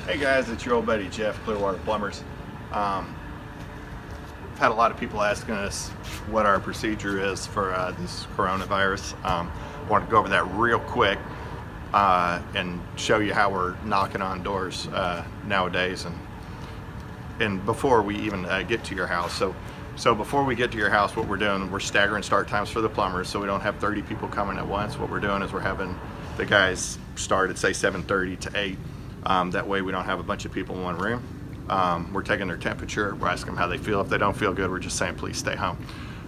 Hey guys, it's your old buddy Jeff, ClearWater Plumbers. I've had a lot of people asking us what our procedure is for this coronavirus. I want to go over that real quick and show you how we're knocking on doors nowadays, and before we even get to your house. So before we get to your house, what we're doing, we're staggering start times for the plumbers, so we don't have 30 people coming at once. What we're doing is we're having the guys start at say 7:30 to 8. That way we don't have a bunch of people in one room. We're taking their temperature, we're asking them how they feel. If they don't feel good, we're just saying please stay home.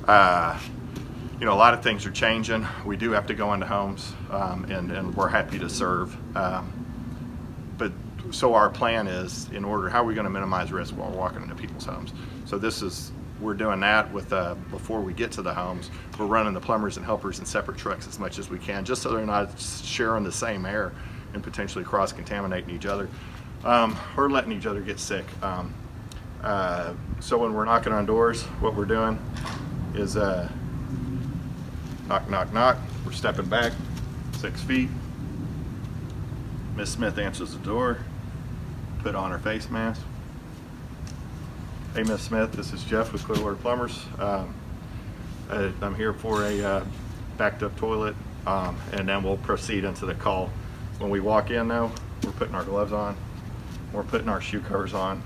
You know, a lot of things are changing. We do have to go into homes, and we're happy to serve. But so our plan is, in order, how are we going to minimize risk while we're walking into people's homes? So we're doing that with before we get to the homes. We're running the plumbers and helpers in separate trucks as much as we can, just so they're not sharing the same air and potentially cross-contaminating each other, or letting each other get sick. So when we're knocking on doors, what we're doing is knock, knock, knock. We're stepping back 6 feet. Miss Smith answers the door, put on her face mask. Hey Miss Smith, this is Jeff with ClearWater Plumbers. I'm here for a backed up toilet, and then we'll proceed into the call. When we walk in though, we're putting our gloves on, we're putting our shoe covers on,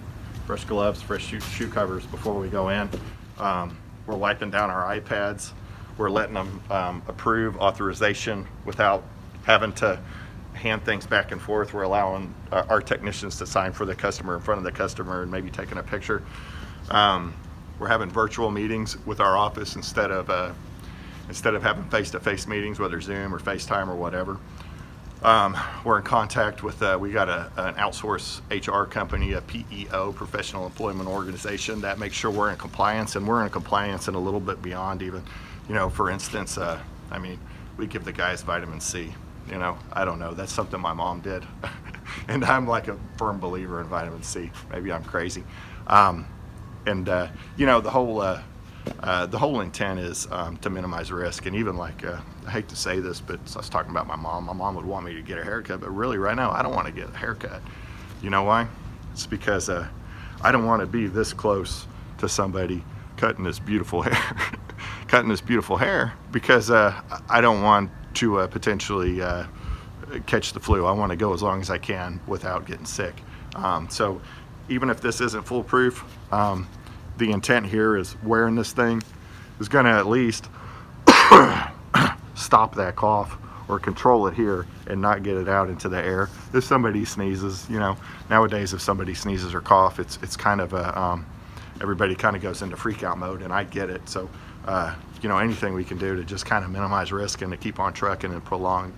fresh gloves, fresh shoe covers before we go in. We're wiping down our iPads. We're letting them approve authorization without having to hand things back and forth. We're allowing our technicians to sign for the customer in front of the customer and maybe taking a picture. We're having virtual meetings with our office instead of having face-to-face meetings, whether Zoom or FaceTime or whatever. We're in contact with, we got an outsourced HR company, a PEO, Professional Employment Organization, that makes sure we're in compliance, and we're in compliance and a little bit beyond even. You know, for instance, I mean, we give the guys vitamin C. You know, I don't know, that's something my mom did. And I'm like a firm believer in vitamin C. Maybe I'm crazy. You know, the whole intent is to minimize risk. And even like, I hate to say this, but I was talking about my mom. My mom would want me to get a haircut, but really right now I don't want to get a haircut. You know why? It's because I don't want to be this close to somebody cutting this beautiful hair. Cutting this beautiful hair because I don't want to potentially catch the flu. I want to go as long as I can without getting sick. So even if this isn't foolproof, the intent here is wearing this thing is going to at least stop that cough or control it here and not get it out into the air. If somebody sneezes, you know, nowadays if somebody sneezes or cough, it's kind of a, everybody kind of goes into freak out mode, and I get it. So, you know, anything we can do to just kind of minimize risk and to keep on trucking and prolong,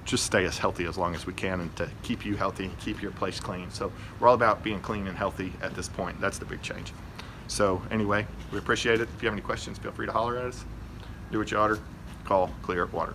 just stay as healthy as long as we can, and to keep you healthy and keep your place clean. So we're all about being clean and healthy at this point. That's the big change. So anyway, we appreciate it. If you have any questions, feel free to holler at us. Do what you oughter. Call ClearWater.